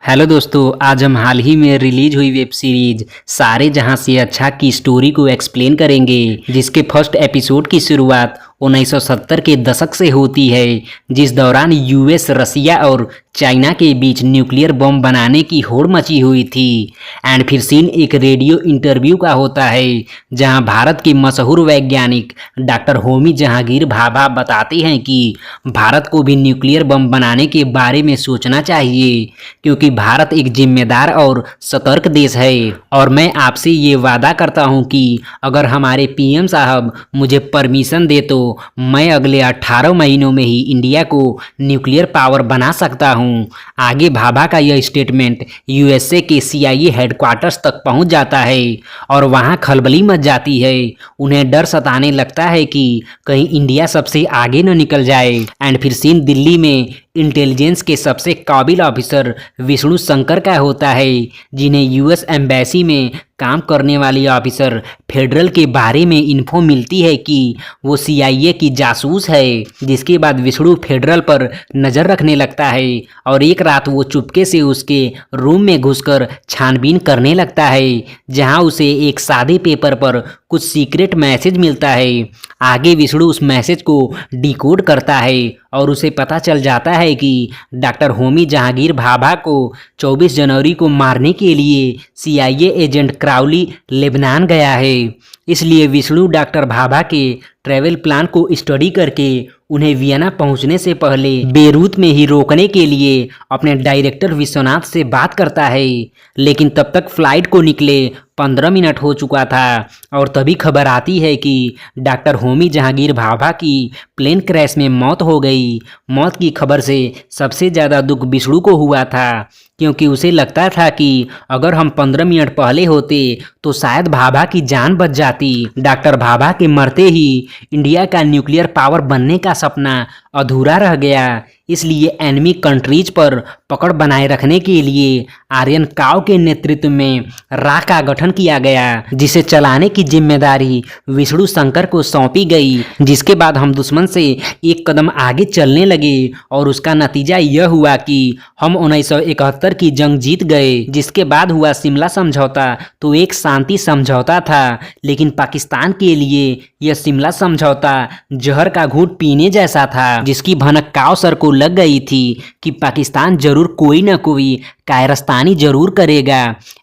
Hello दोस्तों, आज हम हाल ही में रिलीज हुई वेब सीरीज सारे जहां से अच्छा की स्टोरी को एक्सप्लेन करेंगे, जिसके फर्स्ट एपिसोड की शुरुआत 1970 के दशक से होती है, जिस दौरान यूएस, रसिया और चाइना के बीच न्यूक्लियर बम बनाने की होड़ मची हुई थी। एंड फिर सीन एक रेडियो इंटरव्यू का होता है, जहां भारत के मशहूर वैज्ञानिक डॉक्टर होमी जहांगीर भाभा बताते हैं कि भारत को भी न्यूक्लियर बम बनाने के बारे में सोचना चाहिए, क्योंकि भारत एक जिम्मेदार और सतर्क देश है। और मैं आपसे ये वादा करता हूँ कि अगर हमारे पीएम साहब मुझे परमिशन दे तो मैं अगले 18 महीनों में ही इंडिया को न्यूक्लियर पावर बना सकता हूँ। आगे भाभा का यह स्टेटमेंट यूएसए के सीआईए हेडक्वार्टर्स तक पहुँच जाता है और वहाँ खलबली मच जाती है। उन्हें डर सताने लगता है कि कहीं इंडिया सबसे आगे न निकल जाए। एंड फिर सीन दिल्ली में इंटेलिजेंस के सबसे काबिल ऑफिसर विष्णु शंकर का होता है, जिन्हें यूएस एम्बेसी में काम करने वाली ऑफिसर फेडरल के बारे में इन्फो मिलती है कि वो सीआईए की जासूस है। जिसके बाद विष्णु फेडरल पर नज़र रखने लगता है और एक रात वो चुपके से उसके रूम में घुसकर छानबीन करने लगता है, जहां उसे एक सादे पेपर पर कुछ सीक्रेट मैसेज मिलता है। आगे विष्णु उस मैसेज को डिकोड करता है और उसे पता चल जाता है कि डॉक्टर होमी जहांगीर भाभा को 24 जनवरी को मारने के लिए सीआईए एजेंट क्राउली लेबनान गया है। इसलिए विष्णु डॉक्टर भाभा के ट्रैवल प्लान को स्टडी करके उन्हें वियना पहुंचने से पहले बेरूत में ही रोकने के लिए अपने डायरेक्टर विश्वनाथ से बात करता है। लेकिन तब तक फ्लाइट को निकले 15 मिनट हो चुका था और तभी खबर आती है कि डॉक्टर होमी जहांगीर भाभा की प्लेन क्रैश में मौत हो गई। मौत की खबर से सबसे ज़्यादा दुख विष्णु को हुआ था, क्योंकि उसे लगता था कि अगर हम 15 मिनट पहले होते तो शायद भाभा की जान बच जाती। डॉक्टर भाभा के मरते ही इंडिया का न्यूक्लियर पावर बनने का सपना अधूरा रह गया। इसलिए एनिमी कंट्रीज पर पकड़ बनाए रखने के लिए आर्यन काव के नेतृत्व में रा का गठन किया गया, जिसे चलाने की जिम्मेदारी विष्णु शंकर को सौंपी गई। जिसके बाद हम दुश्मन से एक कदम आगे चलने लगे और उसका नतीजा यह हुआ कि हम 1971 की जंग जीत गए। जिसके बाद हुआ शिमला समझौता, तो एक शांति समझौता था, लेकिन पाकिस्तान के लिए यह शिमला समझौता जहर का घूंट पीने जैसा था, जिसकी भनक काव सर को लग गई थी कि पाकिस्तान जरूर कोई ना कोई कायरस्तानी जरूर करेगा।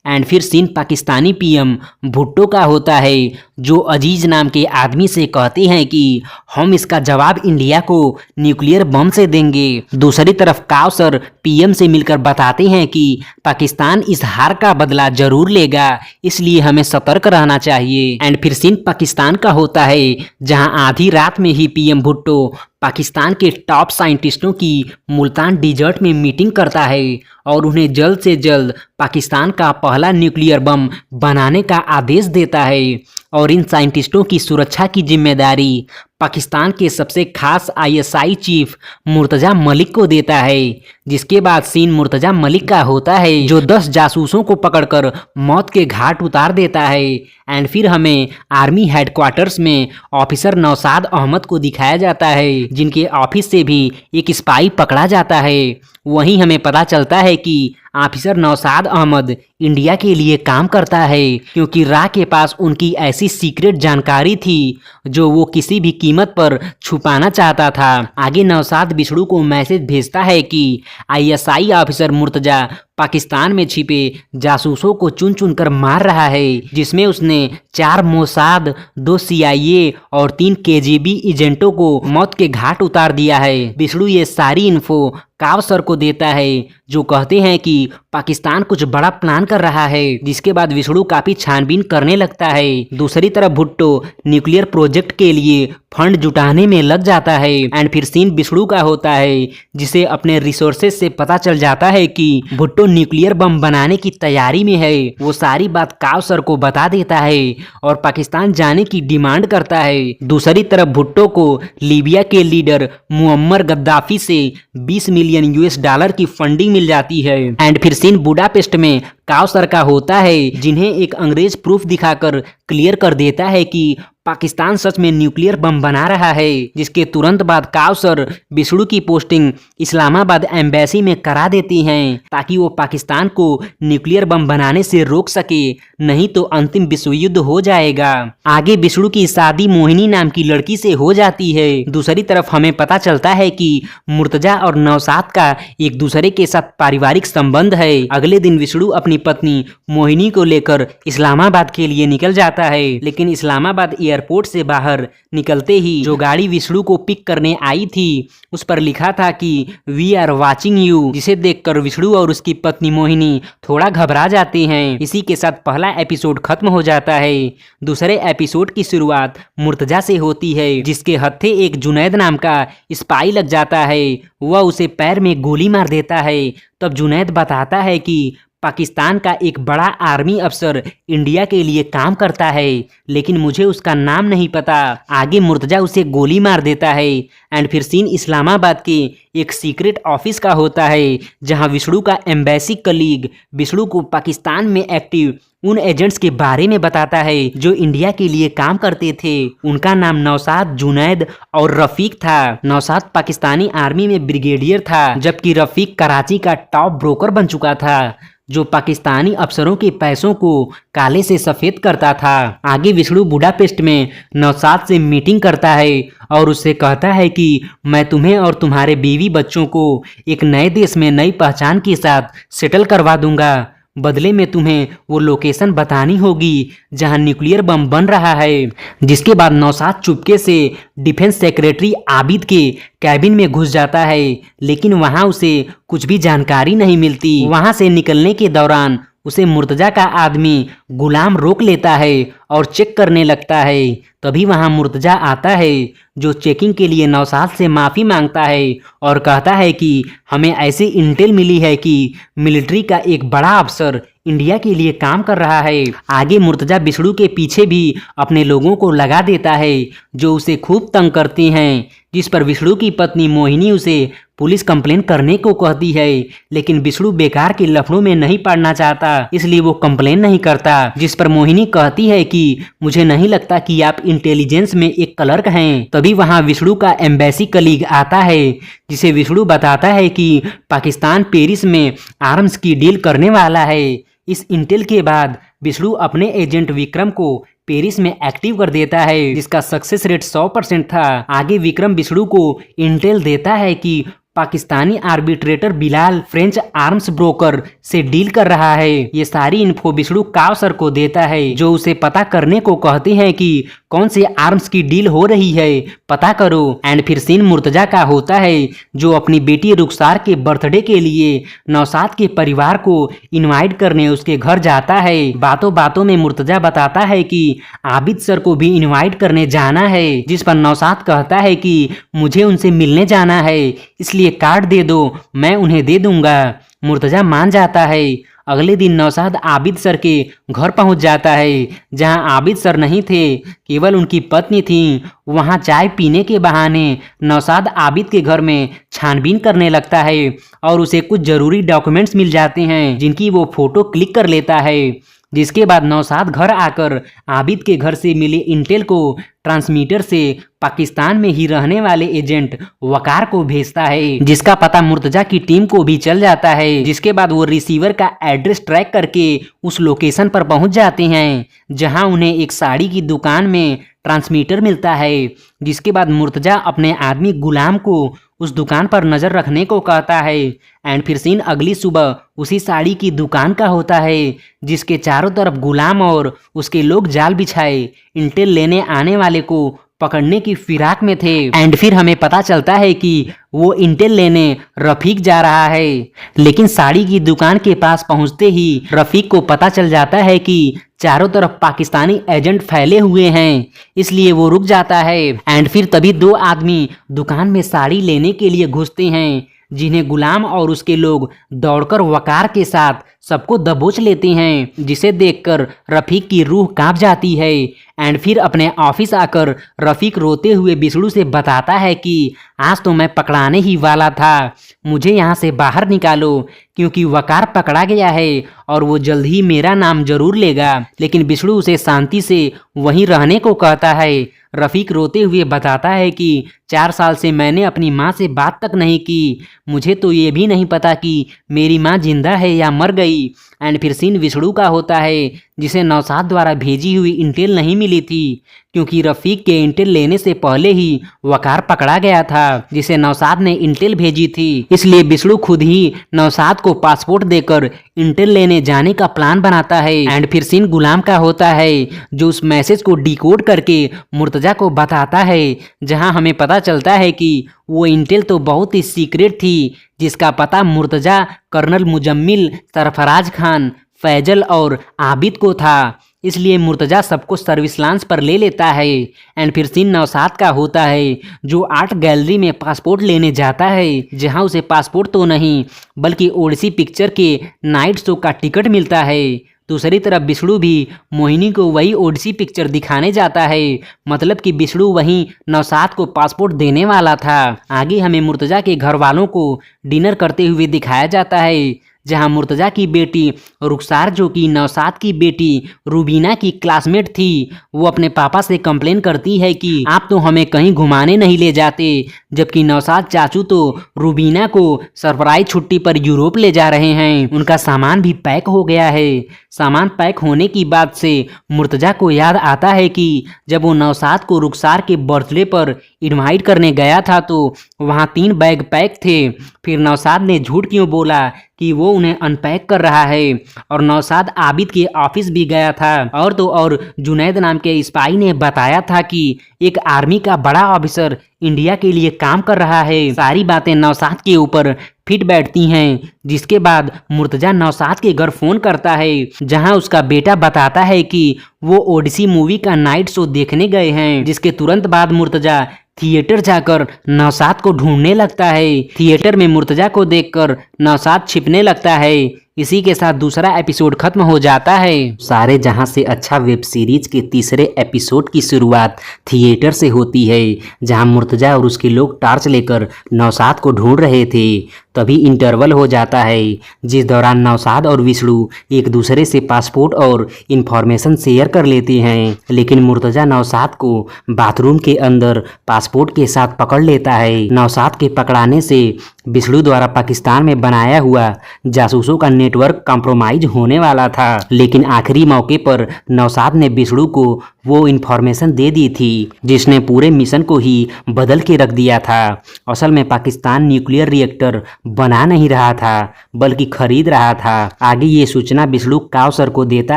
एंड फिर सीन पाकिस्तानी पीएम भुट्टो का होता है, जो अजीज नाम के आदमी से कहते हैं कि हम इसका जवाब इंडिया को न्यूक्लियर बम से देंगे। दूसरी तरफ काव सर पीएम से मिलकर बताते हैं कि पाकिस्तान इस हार का बदला जरूर लेगा, इसलिए हमें सतर्क रहना चाहिए। एंड फिर सीन पाकिस्तान का होता है, जहां आधी रात में ही पीएम भुट्टो पाकिस्तान के टॉप साइंटिस्टों की मुल्तान डिजर्ट में मीटिंग करता है और उन्हें जल्द से जल्द पाकिस्तान का पहला न्यूक्लियर बम बनाने का आदेश देता है। और इन साइंटिस्टों की सुरक्षा की जिम्मेदारी पाकिस्तान के सबसे खास आईएसआई चीफ मुर्तजा मलिक को देता है। जिसके बाद सीन मुर्तजा मलिक का होता है, जो 10 जासूसों को पकड़कर मौत के घाट उतार देता है। एंड फिर हमें आर्मी हेडक्वार्टर्स में ऑफिसर नौशाद अहमद को दिखाया जाता है, जिनके ऑफिस से भी एक स्पाई पकड़ा जाता है। वहीं हमें पता चलता है कि ऑफिसर नौशाद अहमद इंडिया के लिए काम करता है, क्योंकि रा के पास उनकी ऐसी सीक्रेट जानकारी थी जो वो किसी भी कीमत पर छुपाना चाहता था। आगे नौशाद विष्णु को मैसेज भेजता है कि आईएसआई ऑफिसर मुर्तजा पाकिस्तान में छिपे जासूसों को चुन चुन कर मार रहा है, जिसमें उसने 4 मोसाद, 2 सीआईए और 3 केजीबी एजेंटों को मौत के घाट उतार दिया है। विष्णु ये सारी इन्फो काव सर को देता है, जो कहते हैं कि पाकिस्तान कुछ बड़ा प्लान कर रहा है। जिसके बाद विष्णु काफी छानबीन करने लगता है। दूसरी तरफ भुट्टो न्यूक्लियर प्रोजेक्ट के लिए फंड जुटाने में लग जाता है। एंड फिर सीन विष्णु का होता है, जिसे अपने रिसोर्सेज से पता चल जाता है कि भुट्टो न्यूक्लियर बम बनाने की तैयारी में है। वो सारी बात काव सर को बता देता है और पाकिस्तान जाने की डिमांड करता है। दूसरी तरफ भुट्टो को लीबिया के लीडर मुअम्मर गद्दाफी से $20 मिलियन की फंडिंग मिल जाती है। एंड फिर सीन बुडापेस्ट में काउसर का होता है, जिन्हें एक अंग्रेज प्रूफ दिखाकर क्लियर कर देता है कि पाकिस्तान सच में न्यूक्लियर बम बना रहा है। जिसके तुरंत बाद काउसर विष्णु की पोस्टिंग इस्लामाबाद एम्बेसी में करा देती हैं, ताकि वो पाकिस्तान को न्यूक्लियर बम बनाने से रोक सके, नहीं तो अंतिम विश्व युद्ध हो जाएगा। आगे विष्णु की शादी मोहिनी नाम की लड़की से हो जाती है। दूसरी तरफ हमें पता चलता है कि मुर्तजा और नौशाद का एक दूसरे के साथ पारिवारिक संबंध है। अगले दिन विष्णु अपनी पत्नी मोहिनी को लेकर इस्लामाबाद के लिए निकल जाता है, लेकिन इस्लामाबाद एयरपोर्ट से बाहर निकलते ही जो गाड़ी विष्णु को पिक करने आई थी उस पर लिखा था कि वी आर वाचिंग यू, जिसे देखकर विष्णु और उसकी पत्नी मोहिनी थोड़ा घबरा जाते हैं। इसी के साथ पहला एपिसोड खत्म हो जाता है। दूसरे एपिसोड की शुरुआत मुर्तजा से होती है, जिसके हत्थे एक जुनैद नाम का स्पाई लग जाता है। वह उसे पैर में गोली मार देता है। तब जुनैद बताता है कि पाकिस्तान का एक बड़ा आर्मी अफसर इंडिया के लिए काम करता है, लेकिन मुझे उसका नाम नहीं पता। आगे मुर्तजा उसे गोली मार देता है। एंड फिर सीन इस्लामाबाद के एक सीक्रेट ऑफिस का होता है, जहां विष्णु का एम्बेसी कलीग विष्णु को पाकिस्तान में एक्टिव उन एजेंट्स के बारे में बताता है जो इंडिया के लिए काम करते थे। उनका नाम नौशाद, जुनैद और रफीक था। नौशाद पाकिस्तानी आर्मी में ब्रिगेडियर था, जबकि रफीक कराची का टॉप ब्रोकर बन चुका था, जो पाकिस्तानी अफसरों के पैसों को काले से सफेद करता था। आगे विष्णु बुडापेस्ट में नौशाद से मीटिंग करता है और उससे कहता है कि मैं तुम्हें और तुम्हारे बीवी बच्चों को एक नए देश में नई पहचान के साथ सेटल करवा दूंगा। बदले में तुम्हें वो लोकेशन बतानी होगी जहां न्यूक्लियर बम बन रहा है। जिसके बाद नौशाद चुपके से डिफेंस सेक्रेटरी आबिद के कैबिन में घुस जाता है, लेकिन वहां उसे कुछ भी जानकारी नहीं मिलती। वहां से निकलने के दौरान उसे मुर्तजा का आदमी गुलाम रोक लेता है और चेक करने लगता है। तभी वहां मुर्तजा आता है, जो चेकिंग के लिए नौशाद से माफ़ी मांगता है और कहता है कि हमें ऐसी इंटेल मिली है कि मिलिट्री का एक बड़ा अफसर इंडिया के लिए काम कर रहा है। आगे मुर्तजा विष्णु के पीछे भी अपने लोगों को लगा देता है, जो उसे खूब तंग करते हैं, जिस पर विष्णु की पत्नी मोहिनी उसे पुलिस कंप्लेन करने को कहती है, लेकिन विष्णु बेकार के लफड़ों में नहीं पड़ना चाहता, इसलिए वो कंप्लेन नहीं करता। जिस पर मोहिनी कहती है कि मुझे नहीं लगता कि आप इंटेलिजेंस में एक क्लर्क हैं। तभी वहां विष्णु का एम्बेसी कलीग आता है, जिसे विष्णु बताता है कि पाकिस्तान पेरिस में आर्म्स की डील करने वाला है। इस इंटेल के बाद विष्णु अपने एजेंट विक्रम को पेरिस में एक्टिव कर देता है, जिसका सक्सेस रेट 100% था। आगे विक्रम विष्णु को इंटेल देता है कि Pakistani arbitrator Bilal French arms broker से डील कर रहा है। ये सारी इन्फो विष्णु काउसर को देता है, जो उसे पता करने को कहते हैं कि कौन से आर्म्स की डील हो रही है, पता करो। एंड फिर सीन मुर्तजा का होता है, जो अपनी बेटी रुखसार के बर्थडे के लिए नौशाद के परिवार को इनवाइट करने उसके घर जाता है। बातों बातों में मुर्तजा बताता है कि आबिद सर को भी इनवाइट करने जाना है, जिस पर नौशाद कहता है कि मुझे उनसे मिलने जाना है, इसलिए कार्ड दे दो, मैं उन्हें दे दूंगा। मुर्तजा मान जाता है। अगले दिन नौशाद आबिद सर के घर पहुंच जाता है, जहां आबिद सर नहीं थे, केवल उनकी पत्नी थी। वहां चाय पीने के बहाने नौशाद आबिद के घर में छानबीन करने लगता है और उसे कुछ जरूरी डॉक्यूमेंट्स मिल जाते हैं, जिनकी वो फोटो क्लिक कर लेता है। जिसके बाद नौशाद घर आकर आबिद के घर से मिले इंटेल को ट्रांसमीटर से पाकिस्तान में ही रहने वाले एजेंट वकार को भेजता है, जिसका पता मुर्तजा की टीम को भी चल जाता है। जिसके बाद वो रिसीवर का एड्रेस ट्रैक करके उस लोकेशन पर पहुंच जाते हैं, जहां उन्हें एक साड़ी की दुकान में ट्रांसमीटर मिलता है। जिसके बाद मुर्तजा अपने आदमी गुलाम को उस दुकान पर नज़र रखने को कहता है। एंड फिर सीन अगली सुबह उसी साड़ी की दुकान का होता है, जिसके चारों तरफ गुलाम और उसके लोग जाल बिछाए इंटेल लेने आने वाले को पकड़ने की फिराक में थे। एंड फिर हमें पता चलता है कि वो इंटेल लेने रफीक जा रहा है, लेकिन साड़ी की दुकान के पास पहुंचते ही रफीक को पता चल जाता है कि चारों तरफ पाकिस्तानी एजेंट फैले हुए हैं, इसलिए वो रुक जाता है। एंड फिर तभी दो आदमी दुकान में साड़ी लेने के लिए घुसते हैं, जिन्हें गुलाम और उसके लोग दौड़कर वकार के साथ सबको दबोच लेते हैं, जिसे देखकर रफ़ीक की रूह कांप जाती है। एंड फिर अपने ऑफिस आकर रफ़ीक रोते हुए बिष्णु से बताता है कि आज तो मैं पकड़ाने ही वाला था, मुझे यहाँ से बाहर निकालो क्योंकि वकार पकड़ा गया है और वो जल्द ही मेरा नाम जरूर लेगा। लेकिन बिष्णु उसे शांति से वहीं रहने को कहता है। रफ़ीक रोते हुए बताता है कि 4 साल से मैंने अपनी माँ से बात तक नहीं की, मुझे तो ये भी नहीं पता कि मेरी माँ जिंदा है या मर गई। एंड फिर सीन विष्णु का होता है, जिसे नौशाद द्वारा भेजी हुई इंटेल नहीं मिली थी क्योंकि रफ़ीक के इंटेल लेने से पहले ही वकार पकड़ा गया था, जिसे नौशाद ने इंटेल भेजी थी। इसलिए विष्णु खुद ही नौशाद को पासपोर्ट देकर इंटेल लेने जाने का प्लान बनाता है। एंड फिर सीन गुलाम का होता है, जो उस मैसेज को डिकोड करके मुर्तजा को बताता है, जहां हमें पता चलता है कि वो इंटेल तो बहुत ही सीक्रेट थी, जिसका पता मुर्तजा, कर्नल मुजम्मिल, सरफराज खान, फैजल और आबिद को था। इसलिए मुर्तजा सबको सर्विस लॉन्च पर ले लेता है। एंड फिर सीन नौशाद का होता है, जो आर्ट गैलरी में पासपोर्ट लेने जाता है, जहां उसे पासपोर्ट तो नहीं बल्कि ओडिसी पिक्चर के नाइट शो का टिकट मिलता है। दूसरी तरफ विष्णु भी मोहिनी को वही ओडिसी पिक्चर दिखाने जाता है, मतलब कि विष्णु वहीं नौशाद को पासपोर्ट देने वाला था। आगे हमें मुर्तजा के घर वालों को डिनर करते हुए दिखाया जाता है, जहां मुर्तजा की बेटी रुखसार, जो कि नौशाद की बेटी रूबीना की क्लासमेट थी, वो अपने पापा से कंप्लेन करती है कि आप तो हमें कहीं घुमाने नहीं ले जाते, जबकि नौशाद चाचू तो रूबीना को सरप्राइज छुट्टी पर यूरोप ले जा रहे हैं। उनका सामान भी पैक हो गया है। सामान पैक होने की बात से मुर्तजा को याद आता है कि जब वो नौशाद को रुखसार के बर्थडे पर इनवाइट करने गया था तो वहाँ 3 बैग पैक थे। फिर नौशाद ने झूठ क्यों बोला कि वो उन्हें अनपैक कर रहा है, और नौशाद आबिद के ऑफिस भी गया था। और तो और जुनैद नाम के स्पाई ने बताया था कि एक आर्मी का बड़ा ऑफिसर इंडिया के लिए काम कर रहा है। सारी बातें नौशाद के ऊपर फिट बैठती हैं, जिसके बाद मुर्तजा नौशाद के घर फोन करता है, जहां उसका बेटा बताता है कि वो ओडिसी मूवी का नाइट शो देखने गए हैं। जिसके तुरंत बाद मुर्तजा थिएटर जाकर नौशाद को ढूंढने लगता है। थिएटर में मुर्तजा को देखकर नौशाद छिपने लगता है। इसी के साथ दूसरा एपिसोड खत्म हो जाता है। सारे जहां से अच्छा वेब सीरीज के तीसरे एपिसोड की शुरुआत थिएटर से होती है, जहां मुर्तजा और उसके लोग टार्च लेकर नौशाद को ढूंढ रहे थे। तभी इंटरवल हो जाता है, जिस दौरान नौशाद और विष्णु एक दूसरे से पासपोर्ट और इन्फॉर्मेशन शेयर कर लेते हैं। लेकिन मुर्तजा नौशाद को बाथरूम के अंदर पासपोर्ट के साथ पकड़ लेता है। नौशाद के पकड़ाने से विष्णु द्वारा पाकिस्तान में बनाया हुआ जासूसों का नेटवर्क कॉम्प्रोमाइज होने वाला था। लेकिन आखिरी मौके पर नौशाद ने विष्णु को वो इन्फॉर्मेशन दे दी थी, जिसने पूरे मिशन को ही बदल के रख दिया था। असल में पाकिस्तान न्यूक्लियर रिएक्टर बना नहीं रहा था, बल्कि खरीद रहा था। आगे ये सूचना विष्णु काउसर को देता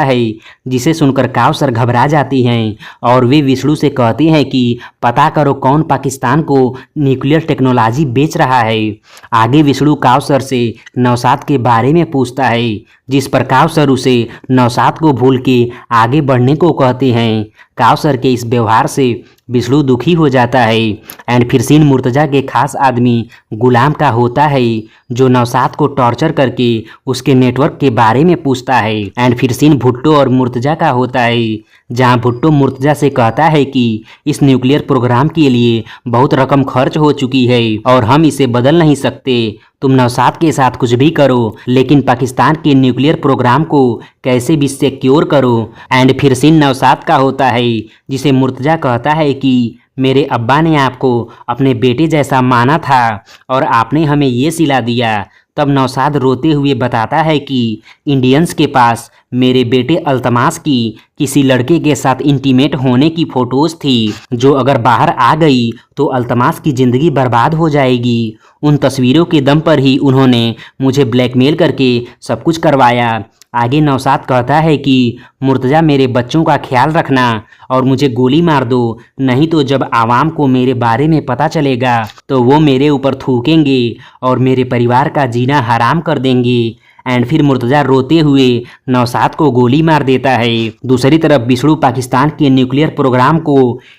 है, जिसे सुनकर काउसर घबरा जाती हैं और वे विष्णु से कहते हैं कि पता करो कौन पाकिस्तान को न्यूक्लियर टेक्नोलॉजी बेच रहा है। आगे विष्णु काउसर से नौशाद के बारे में पूछता है, जिस पर काउसर उसे नौशाद को भूल के आगे बढ़ने को कहते हैं। काउसर के इस व्यवहार से विष्णु दुखी हो जाता है। एंड फिर सीन मुर्तजा के खास आदमी गुलाम का होता है, जो नौशाद को टॉर्चर करके उसके नेटवर्क के बारे में पूछता है। एंड फिर सीन भुट्टो और मुर्तजा का होता है, जहां भुट्टो मुर्तजा से कहता है कि इस न्यूक्लियर प्रोग्राम के लिए बहुत रकम खर्च हो चुकी है और हम इसे बदल नहीं सकते। तुम नौशाद के साथ कुछ भी करो, लेकिन पाकिस्तान के न्यूक्लियर प्रोग्राम को कैसे भी सिक्योर करो। एंड फिर सीन नौशाद का होता है, जिसे मुर्तजा कहता है कि मेरे अब्बा ने आपको अपने बेटे जैसा माना था और आपने हमें ये सिला दिया। तब नौशाद रोते हुए बताता है कि इंडियंस के पास मेरे बेटे अल्तमास की किसी लड़के के साथ इंटीमेट होने की फोटोज थी, जो अगर बाहर आ गई तो अल्तमास की ज़िंदगी बर्बाद हो जाएगी। उन तस्वीरों के दम पर ही उन्होंने मुझे ब्लैकमेल करके सब कुछ करवाया। आगे नौशाद कहता है कि मुर्तजा मेरे बच्चों का ख्याल रखना और मुझे गोली मार दो, नहीं तो जब आवाम को मेरे बारे में पता चलेगा तो वो मेरे ऊपर थूकेंगे और मेरे परिवार का जीना हराम कर देंगे। एंड फिर मुर्तजा रोते हुए नौशाद को गोली मार देता है। दूसरी तरफ बिष्णु पाकिस्तान के न्यूक्लियर प्रोग्राम को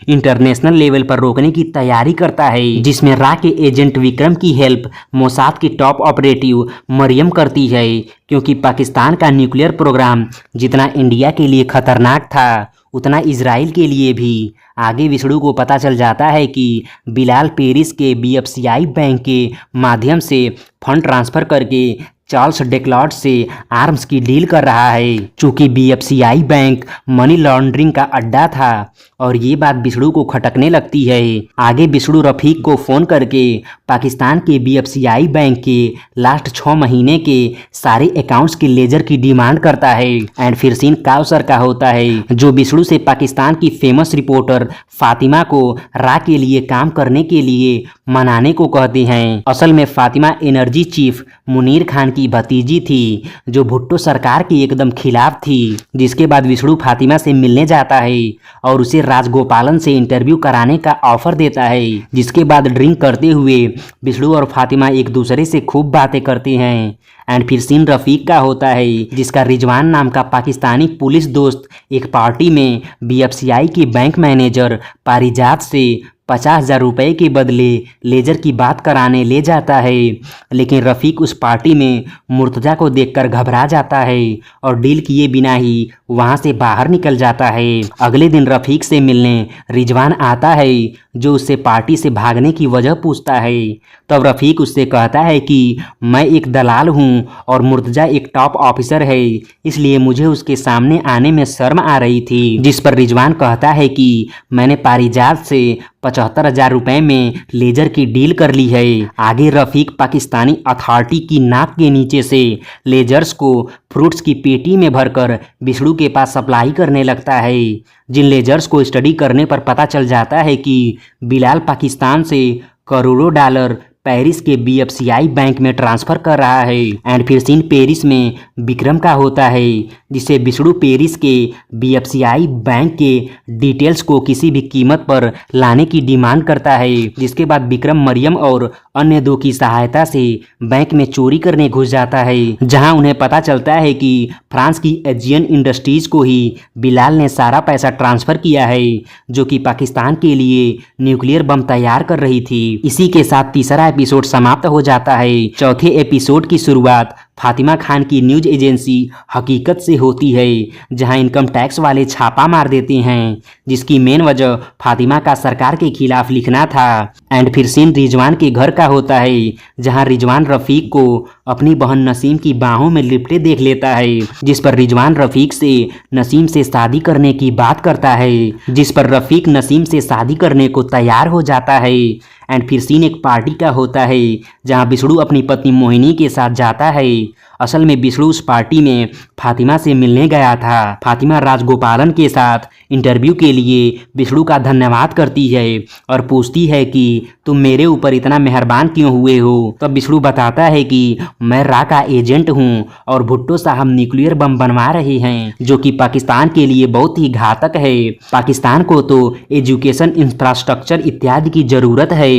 इंटरनेशनल लेवल पर रोकने की तैयारी करता है, जिसमें रा के एजेंट विक्रम की हेल्प मोसाद की टॉप ऑपरेटिव मरियम करती है, क्योंकि पाकिस्तान का न्यूक्लियर प्रोग्राम जितना इंडिया के लिए खतरनाक था उतना इजराइल के लिए भी। आगे विष्णु को पता चल जाता है कि बिलाल पेरिस के BFCI बैंक के माध्यम से फंड ट्रांसफ़र करके चार्ल्स डेक्लॉट से आर्म्स की डील कर रहा है। चूँकि BFCI बैंक मनी लॉन्ड्रिंग का अड्डा था और ये बात बिष्णु को खटकने लगती है। आगे बिष्णु रफ़ीक को फ़ोन करके पाकिस्तान के BFCI बैंक के लास्ट 6 महीने के सारे अकाउंट्स के लेजर की डिमांड करता है। एंड फिर सीन काउसर का होता है, जो बिष्णु से पाकिस्तान की फेमस रिपोर्टर फातिमा को रा के लिए काम करने के लिए मनाने को कहते हैं। असल में फातिमा एनर्जी चीफ मुनीर खान की भतीजी थी, जो भुट्टो सरकार के एकदम खिलाफ थी। जिसके बाद विष्णु फातिमा से मिलने जाता है और उसे राजगोपालन से इंटरव्यू कराने का ऑफर देता है। जिसके बाद ड्रिंक करते हुए विष्णु और फातिमा एक दूसरे से खूब बातें करते हैं। एंड फिर सीन रफ़ीक का होता है, जिसका रिजवान नाम का पाकिस्तानी पुलिस दोस्त एक पार्टी में BFCI के बैंक मैनेजर पारिजात से 50,000 रुपये के बदले लेजर की बात कराने ले जाता है। लेकिन रफ़ीक उस पार्टी में मुर्तजा को देखकर घबरा जाता है और डील किए बिना ही वहां से बाहर निकल जाता है। अगले दिन रफ़ीक से मिलने रिजवान आता है, जो उससे पार्टी से भागने की वजह पूछता है। तब रफ़ीक उससे कहता है कि मैं एक दलाल हूं और मुर्तजा एक टॉप ऑफिसर है, इसलिए मुझे उसके सामने आने में शर्म आ रही थी। जिस पर रिजवान कहता है कि मैंने पारिजात से 75,000 रुपये में लेजर की डील कर ली है। आगे रफ़ीक पाकिस्तानी अथॉरिटी की नाक के नीचे से लेजर्स को फ्रूट्स की पेटी में भरकर बिष्णु के पास सप्लाई करने लगता है। जिन लेजर्स को स्टडी करने पर पता चल जाता है कि बिलाल पाकिस्तान से करोड़ों डॉलर पेरिस के BFCI बैंक में ट्रांसफ़र कर रहा है। एंड फिर सीन पेरिस में विक्रम का होता है, जिसे बिष्णु पेरिस के BFCI बैंक के डिटेल्स को किसी भी कीमत पर लाने की डिमांड करता है। जिसके बाद विक्रम मरियम और अन्य 2 की सहायता से बैंक में चोरी करने घुस जाता है, जहां उन्हें पता चलता है कि फ्रांस की एजियन इंडस्ट्रीज को ही बिलाल ने सारा पैसा ट्रांसफ़र किया है, जो कि पाकिस्तान के लिए न्यूक्लियर बम तैयार कर रही थी। इसी के साथ तीसरा एपिसोड समाप्त हो जाता है। चौथे एपिसोड की शुरुआत फातिमा खान की न्यूज एजेंसी हकीकत से होती है, जहां इनकम टैक्स वाले छापा मार देते हैं, जिसकी मेन वजह फातिमा का सरकार के खिलाफ लिखना था। एंड फिर सीन रिजवान के घर का होता है, जहां रिजवान रफ़ीक को अपनी बहन नसीम की बाहों में लिपटे देख लेता है। जिस पर रिजवान रफ़ीक से नसीम से शादी करने की बात करता है, जिस पर रफ़ीक नसीम से शादी करने को तैयार हो जाता है। एंड फिर सीन एक पार्टी का होता है, जहां विष्णु अपनी पत्नी मोहिनी के साथ जाता है। असल में विष्णु उस पार्टी में फातिमा से मिलने गया था। फातिमा राजगोपालन के साथ इंटरव्यू के लिए विष्णु का धन्यवाद करती है और पूछती है कि तुम मेरे ऊपर इतना मेहरबान क्यों हुए हो। तब विष्णु बताता है कि मैं रा का एजेंट हूं और भुट्टो साहब न्यूक्लियर बम बनवा रहे हैं, जो कि पाकिस्तान के लिए बहुत ही घातक है। पाकिस्तान को तो एजुकेशन, इंफ्रास्ट्रक्चर इत्यादि की ज़रूरत है।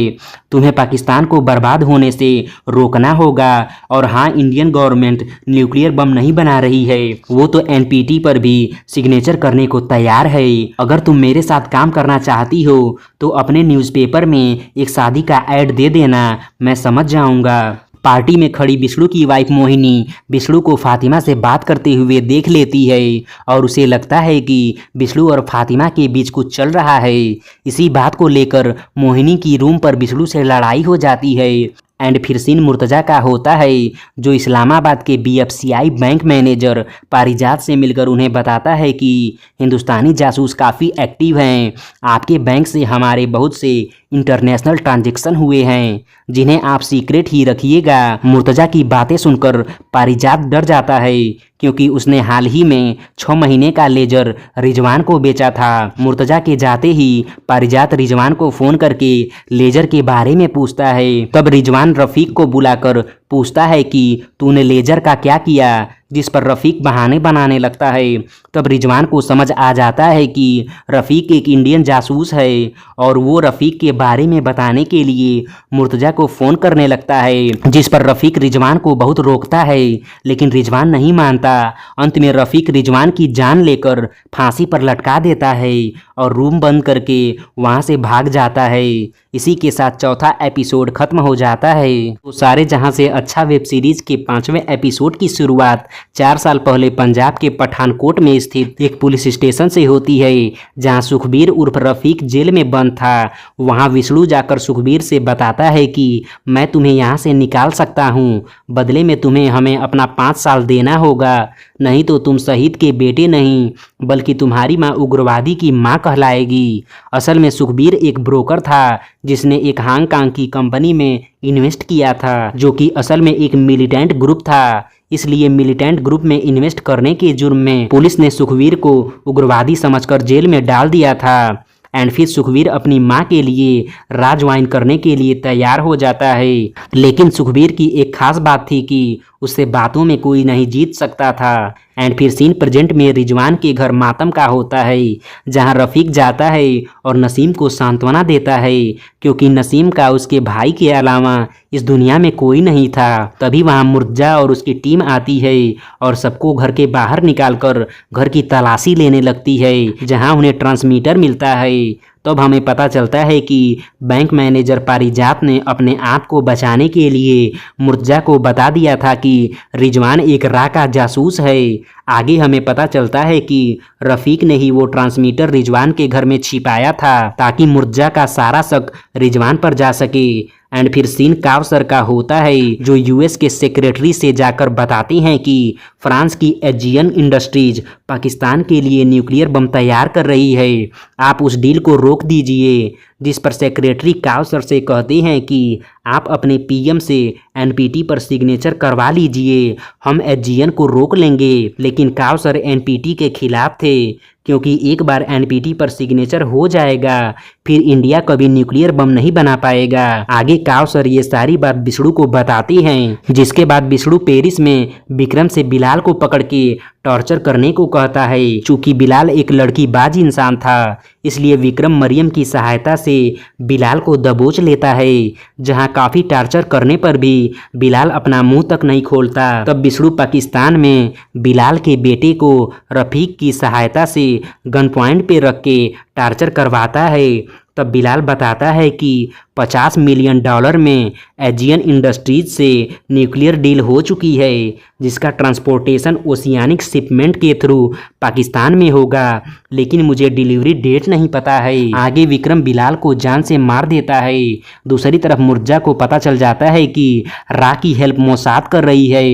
तुम्हें पाकिस्तान को बर्बाद होने से रोकना होगा। और हाँ, इंडियन गवर्नमेंट न्यूक्लियर बम नहीं बना रही है, वो तो NPT पर भी सिग्नेचर करने को तैयार है। अगर तुम मेरे साथ काम करना चाहती हो तो अपने न्यूज़पेपर में एक शादी का ऐड दे देना, मैं समझ जाऊंगा। पार्टी में खड़ी विष्णु की वाइफ मोहिनी विष्णु को फातिमा से बात करते हुए देख लेती है और उसे लगता है कि विष्णु और फातिमा के बीच कुछ चल रहा है। इसी बात को लेकर मोहिनी की रूम पर विष्णु से लड़ाई हो जाती है। एंड फिर सीन मुर्तजा का होता है, जो इस्लामाबाद के BFCI बैंक मैनेजर पारिजात से मिलकर उन्हें बताता है कि हिंदुस्तानी जासूस काफ़ी एक्टिव हैं। आपके बैंक से हमारे बहुत से इंटरनेशनल ट्रांजैक्शन हुए हैं, जिन्हें आप सीक्रेट ही रखिएगा। मुर्तजा की बातें सुनकर पारिजात डर जाता है, क्योंकि उसने हाल ही में 6 महीने का लेजर रिजवान को बेचा था। मुर्तजा के जाते ही पारिजात रिजवान को फ़ोन करके लेजर के बारे में पूछता है। तब रिजवान रफ़ीक को बुलाकर पूछता है कि तूने लेजर का क्या किया, जिस पर रफ़ीक बहाने बनाने लगता है। तब रिजवान को समझ आ जाता है कि रफ़ीक एक इंडियन जासूस है और वो रफ़ीक के बारे में बताने के लिए मुर्तज़ा को फ़ोन करने लगता है, जिस पर रफ़ीक रिजवान को बहुत रोकता है, लेकिन रिजवान नहीं मानता। अंत में रफ़ीक रिजवान की जान लेकर फांसी पर लटका देता है और रूम बंद करके वहाँ से भाग जाता है। इसी के साथ चौथा एपिसोड खत्म हो जाता है। तो सारे जहां से अच्छा वेब सीरीज के 5वें एपिसोड की शुरुआत 4 साल पहले पंजाब के पठानकोट में स्थित एक पुलिस स्टेशन से होती है, जहां सुखबीर उर्फ रफ़ीक जेल में बंद था। वहां विष्णु जाकर सुखबीर से बताता है कि मैं तुम्हें यहां से निकाल सकता हूं, बदले में तुम्हें हमें अपना 5 साल देना होगा, नहीं तो तुम शहीद के बेटे नहीं बल्कि तुम्हारी माँ उग्रवादी की माँ कहलाएगी। असल में सुखबीर एक ब्रोकर था जिसने एक हांगकांग की कंपनी में इन्वेस्ट किया था, जो कि असल में एक मिलिटेंट ग्रुप था। इसलिए मिलिटेंट ग्रुप में इन्वेस्ट करने के जुर्म में पुलिस ने सुखबीर को उग्रवादी समझकर जेल में डाल दिया था। एंड फिर सुखबीर अपनी माँ के लिए राज ज्वाइन करने के लिए तैयार हो जाता है, लेकिन सुखबीर की एक खास बात थी कि उससे बातों में कोई नहीं जीत सकता था। एंड फिर सीन प्रेजेंट में रिजवान के घर मातम का होता है, जहां रफ़ीक जाता है और नसीम को सांत्वना देता है, क्योंकि नसीम का उसके भाई के अलावा इस दुनिया में कोई नहीं था। तभी वहां मुर्तजा और उसकी टीम आती है और सबको घर के बाहर निकालकर घर की तलाशी लेने लगती है, जहां उन्हें ट्रांसमीटर मिलता है। तब हमें पता चलता है कि बैंक मैनेजर पारिजात ने अपने आप को बचाने के लिए मुर्तजा को बता दिया था कि रिजवान एक रा का जासूस है। आगे हमें पता चलता है कि रफ़ीक ने ही वो ट्रांसमीटर रिजवान के घर में छिपाया था ताकि मुर्तजा का सारा शक रिजवान पर जा सके। एंड फिर सीन कावसर का होता है, जो यूएस के सेक्रेटरी से जाकर बताते हैं कि फ्रांस की एजियन इंडस्ट्रीज पाकिस्तान के लिए न्यूक्लियर बम तैयार कर रही है, आप उस डील को रोक दीजिए। जिस पर सेक्रेटरी कावसर से कहते हैं कि आप अपने पीएम से एनपीटी पर सिग्नेचर करवा लीजिए, हम एजियन को रोक लेंगे। लेकिन कावसर एनपीटी के खिलाफ थे, क्योंकि एक बार एनपीटी पर सिग्नेचर हो जाएगा फिर इंडिया कभी न्यूक्लियर बम नहीं बना पाएगा। आगे कावसर ये सारी बात विष्णु को बताती हैं, जिसके बाद विष्णु पेरिस में विक्रम से बिलाल को पकड़ के टॉर्चर करने को कहता है। चूंकि बिलाल एक लड़कीबाज इंसान था, इसलिए विक्रम मरियम की सहायता से बिलाल को दबोच लेता है, जहां काफ़ी टॉर्चर करने पर भी बिलाल अपना मुंह तक नहीं खोलता। तब विष्णु पाकिस्तान में बिलाल के बेटे को रफ़ीक की सहायता से गन पॉइंट पे रख के टॉर्चर करवाता है। तब बिलाल बताता है कि $50 मिलियन में एजियन इंडस्ट्रीज से न्यूक्लियर डील हो चुकी है, जिसका ट्रांसपोर्टेशन ओशियानिक शिपमेंट के थ्रू पाकिस्तान में होगा, लेकिन मुझे डिलीवरी डेट नहीं पता है। आगे विक्रम बिलाल को जान से मार देता है। दूसरी तरफ मुर्तजा को पता चल जाता है कि रा की हेल्प मोसाद कर रही है।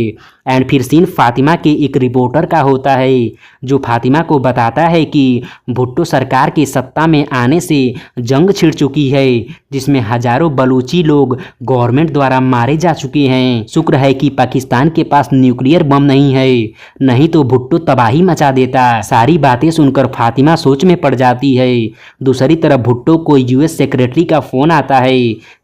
एंड फिर सीन फातिमा के एक रिपोर्टर का होता है, जो फातिमा को बताता है कि भुट्टो सरकार के सत्ता में आने से जंग छिड़ चुकी है, जिसमें हजारों बलूची लोग गवर्नमेंट द्वारा मारे जा चुके हैं। शुक्र है कि पाकिस्तान के पास न्यूक्लियर बम नहीं है, नहीं तो भुट्टो तबाही मचा देता। सारी बातें सुनकर फातिमा सोच में पड़ जाती है। दूसरी तरफ भुट्टो को यूएस सेक्रेटरी का फोन आता है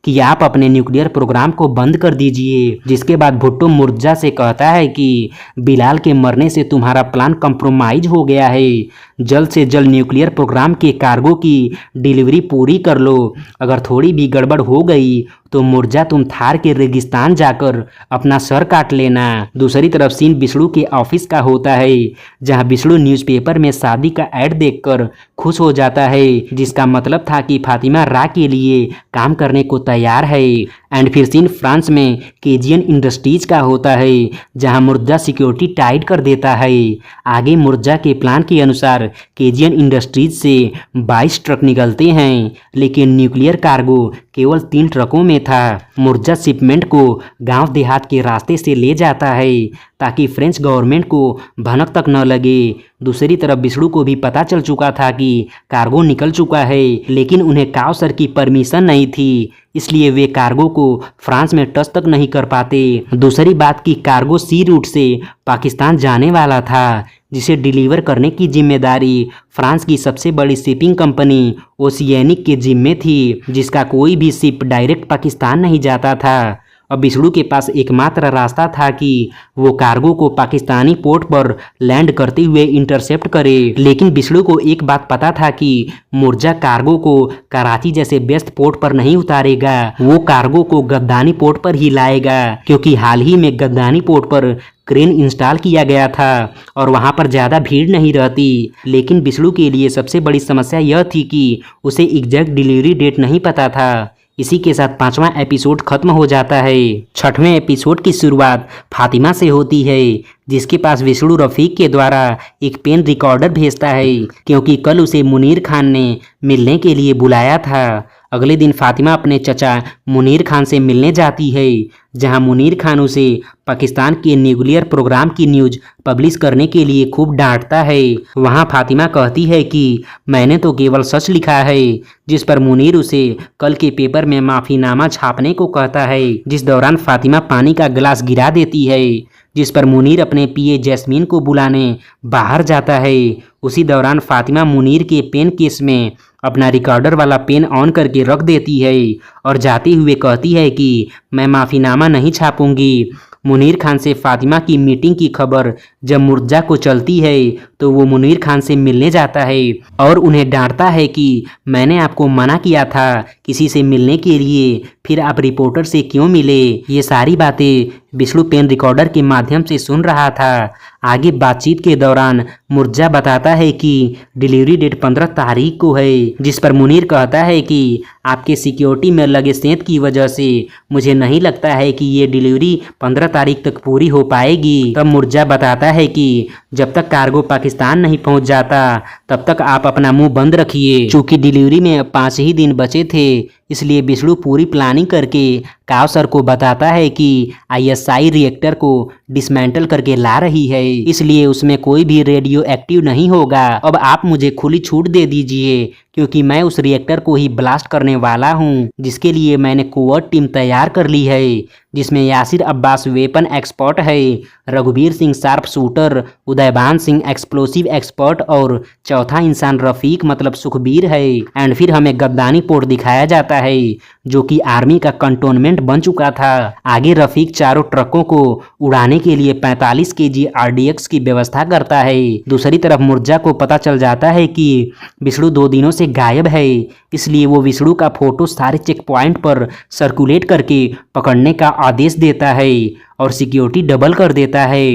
कि आप अपने न्यूक्लियर प्रोग्राम को बंद कर दीजिए। जिसके बाद भुट्टो मुर्तजा से कहता है कि बिलाल के मरने से तुम्हारा प्लान कंप्रोमाइज हो गया है, जल्द से जल्द न्यूक्लियर प्रोग्राम के कार्गो की डिलीवरी पूरी कर लो, अगर थोड़ी भी गड़बड़ हो गई तो मुर्जा तुम थार के रेगिस्तान जाकर अपना सर काट लेना। दूसरी तरफ सीन विष्णु के ऑफिस का होता है, जहां विष्णु न्यूज़पेपर में शादी का ऐड देखकर खुश हो जाता है, जिसका मतलब था कि फातिमा रा के लिए काम करने को तैयार है। एंड फिर सीन फ्रांस में केजियन इंडस्ट्रीज का होता है, जहां मुर्जा सिक्योरिटी टाइट कर देता है। आगे मुर्जा के प्लान के अनुसार केजियन इंडस्ट्रीज से 22 ट्रक निकलते हैं, लेकिन न्यूक्लियर कार्गो केवल 3 ट्रकों में था। मुर्जा शिपमेंट को गांव देहात के रास्ते से ले जाता है ताकि फ्रेंच गवर्नमेंट को भनक तक न लगे। दूसरी तरफ विष्णु को भी पता चल चुका था कि कार्गो निकल चुका है, लेकिन उन्हें काउसर की परमिशन नहीं थी, इसलिए वे कार्गो को फ्रांस में टच तक नहीं कर पाते। दूसरी बात कि कार्गो सी रूट से पाकिस्तान जाने वाला था, जिसे डिलीवर करने की जिम्मेदारी फ्रांस की सबसे बड़ी शिपिंग कंपनी ओशियानिक के जिम्मे थी, जिसका कोई भी शिप डायरेक्ट पाकिस्तान नहीं जाता था। अब विष्णु के पास एकमात्र रास्ता था कि वो कार्गो को पाकिस्तानी पोर्ट पर लैंड करते हुए इंटरसेप्ट करे। लेकिन विष्णु को एक बात पता था कि मुर्जा कार्गो को कराची जैसे व्यस्त पोर्ट पर नहीं उतारेगा, वो कार्गो को गद्दानी पोर्ट पर ही लाएगा, क्योंकि हाल ही में गद्दानी पोर्ट पर क्रेन इंस्टॉल किया गया था और वहां पर ज़्यादा भीड़ नहीं रहती। लेकिन विष्णु के लिए सबसे बड़ी समस्या यह थी कि उसे एग्जैक्ट डिलीवरी डेट नहीं पता था। इसी के साथ 5वां एपिसोड खत्म हो जाता है। 6वें एपिसोड की शुरुआत फातिमा से होती है, जिसके पास विष्णु रफीक के द्वारा एक पेन रिकॉर्डर भेजता है, क्योंकि कल उसे मुनीर खान ने मिलने के लिए बुलाया था। अगले दिन फातिमा अपने चचा मुनीर खान से मिलने जाती है, जहां मुनीर खान उसे पाकिस्तान के न्यूक्लियर प्रोग्राम की न्यूज पब्लिश करने के लिए खूब डांटता है। वहां फातिमा कहती है कि मैंने तो केवल सच लिखा है, जिस पर मुनीर उसे कल के पेपर में माफीनामा छापने को कहता है, जिस दौरान फातिमा पानी का गिलास गिरा देती है, जिस पर मुनीर अपने पीए जैस्मीन को बुलाने बाहर जाता है। उसी दौरान फातिमा मुनीर के पेन केस में अपना रिकॉर्डर वाला पेन ऑन करके रख देती है और जाते हुए कहती है कि मैं माफीनामा नहीं छापूंगी। मुनीर खान से फातिमा की मीटिंग की खबर जब मुर्जा को चलती है तो वो मुनीर खान से मिलने जाता है और उन्हें डांटता है कि मैंने आपको मना किया था किसी से मिलने के लिए, फिर आप रिपोर्टर से क्यों मिले। ये सारी बातें विष्णु पेन रिकॉर्डर के माध्यम से सुन रहा था। आगे बातचीत के दौरान मुर्जा बताता है कि डिलीवरी डेट 15 तारीख को है, जिस पर मुनीर कहता है कि आपके सिक्योरिटी में लगे सेंध की वजह से मुझे नहीं लगता है कि ये डिलीवरी 15 तारीख तक पूरी हो पाएगी। तब मुर्जा बताता है कि जब तक कार्गो पाकिस्तान नहीं पहुंच जाता तब तक आप अपना मुंह बंद रखिए। चूंकि डिलीवरी में 5 ही दिन बचे थे, इसलिए विष्णु पूरी प्लानिंग करके काव सर को बताता है कि आईएसआई रिएक्टर को डिसमेंटल करके ला रही है, इसलिए उसमें कोई भी रेडियो एक्टिव नहीं होगा। अब आप मुझे खुली छूट दे दीजिए, क्योंकि मैं उस रिएक्टर को ही ब्लास्ट करने वाला हूं, जिसके लिए मैंने कोवर्ट टीम तैयार कर ली है, जिसमें यासिर अब्बास वेपन एक्सपर्ट है, रघुवीर Singh sharp shooter, Udaybhan Singh explosive expert और चौथा इंसान रफीक मतलब सुखबीर है। एंड फिर हमें गद्दानी पोर्ट दिखाया जाता है, जो कि आर्मी का कंटोनमेंट बन चुका था। आगे रफीक चारों ट्रकों को उड़ाने के लिए 45 केजी आरडीएक्स की व्यवस्था करता है। दूसरी तरफ मुर्जा को पता चल जाता है कि विष्णु 2 दिनों से गायब है, इसलिए वो विष्णु का फोटो सारे चेक पॉइंट पर सर्कुलेट करके पकड़ने का आदेश देता है और सिक्योरिटी डबल कर देता है।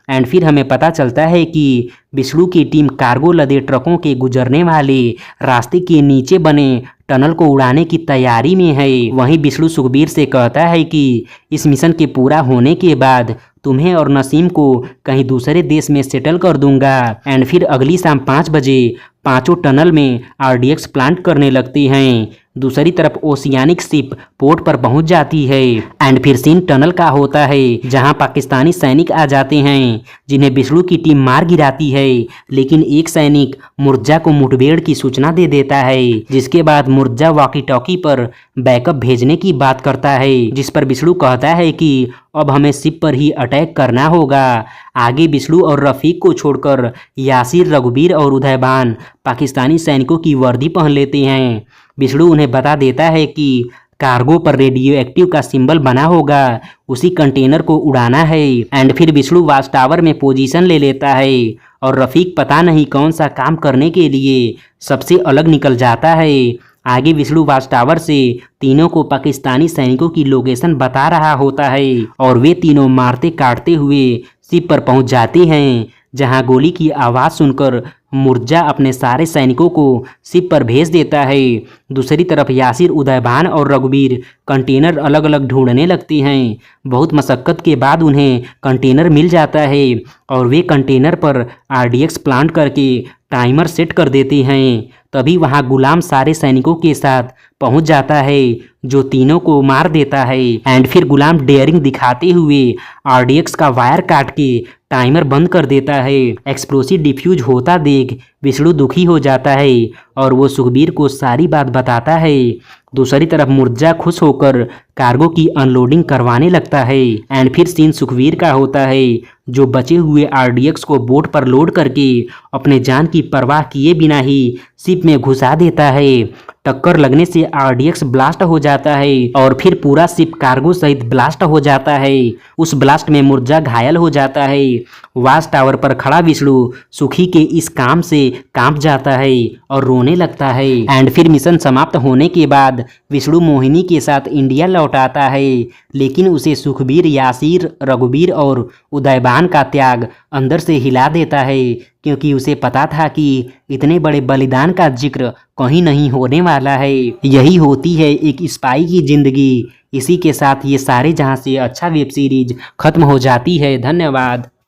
एंड फिर हमें पता चलता है कि विष्णु की टीम कार्गो लदे ट्रकों के गुजरने वाले रास्ते के नीचे बने टनल को उड़ाने की तैयारी में है। वहीं विष्णु सुखबीर से कहता है कि इस मिशन के पूरा होने के बाद तुम्हें और नसीम को कहीं दूसरे देश में सेटल कर दूंगा। एंड फिर अगली शाम 5 बजे पांचों टनल में आरडीएक्स प्लांट करने लगती हैं। दूसरी तरफ ओशियानिक शिप पोर्ट पर पहुंच जाती है। एंड फिर सीन टनल का होता है, जहां पाकिस्तानी सैनिक आ जाते हैं, जिन्हें विष्णु की टीम मार गिराती है। लेकिन एक सैनिक मुर्जा को मुठभेड़ की सूचना दे देता है, जिसके बाद मुर्जा वॉकी टॉकी पर बैकअप भेजने की बात करता है, जिस पर विष्णु कहता है कि अब हमें शिप पर ही अटैक करना होगा। आगे विष्णु और रफीक को छोड़कर यासिर, रघुवीर और उदयभान पाकिस्तानी सैनिकों की वर्दी पहन लेते हैं। विष्णु उन्हें बता देता है कि कार्गो पर रेडियो एक्टिव का सिंबल बना होगा, उसी कंटेनर को उड़ाना है। एंड फिर विष्णु वाच टावर में पोजीशन ले लेता है और रफीक पता नहीं कौन सा काम करने के लिए सबसे अलग निकल जाता है। आगे विष्णु वाच टावर से तीनों को पाकिस्तानी सैनिकों की लोकेशन बता रहा होता है और वे तीनों मारते काटते हुए शिप पर पहुंच जाते हैं, जहां गोली की आवाज़ सुनकर मुर्जा अपने सारे सैनिकों को शिप पर भेज देता है। दूसरी तरफ यासिर, उदयभान और रघुवीर कंटेनर अलग अलग ढूंढने लगते हैं। बहुत मशक्क़त के बाद उन्हें कंटेनर मिल जाता है और वे कंटेनर पर आरडीएक्स प्लांट करके टाइमर सेट कर देते हैं। तभी वहां गुलाम सारे सैनिकों के साथ पहुंच जाता है, जो तीनों को मार देता है। एंड फिर गुलाम डेयरिंग दिखाते हुए आरडीएक्स का वायर काट के टाइमर बंद कर देता है। एक्सप्लोसिव डिफ्यूज होता देख विष्णु दुखी हो जाता है और वो सुखबीर को सारी बात बताता है। दूसरी तरफ मुर्जा खुश होकर कार्गो की अनलोडिंग करवाने लगता है। एंड फिर सीन सुखबीर का होता है, जो बचे हुए आरडीएक्स को बोट पर लोड करके अपने जान की परवाह किए बिना ही शिप में घुसा देता है। टक्कर लगने से आरडीएक्स ब्लास्ट हो जाता है और फिर पूरा शिप कार्गो सहित ब्लास्ट हो जाता है। उस ब्लास्ट में मुर्जा घायल हो जाता है। वाच टावर पर खड़ा विष्णु सुखी के इस काम से कांप जाता है और रोने लगता है। एंड फिर मिशन समाप्त होने के बाद विष्णु मोहिनी के साथ इंडिया लौट आता है, लेकिन उसे सुखबीर, यासिर, रघुवीर और उदयभान का त्याग अंदर से हिला देता है, क्योंकि उसे पता था कि इतने बड़े बलिदान का जिक्र कहीं नहीं होने वाला है। यही होती है एक स्पाई की जिंदगी। इसी के साथ ये सारे जहां से अच्छा वेब सीरीज खत्म हो जाती है। धन्यवाद।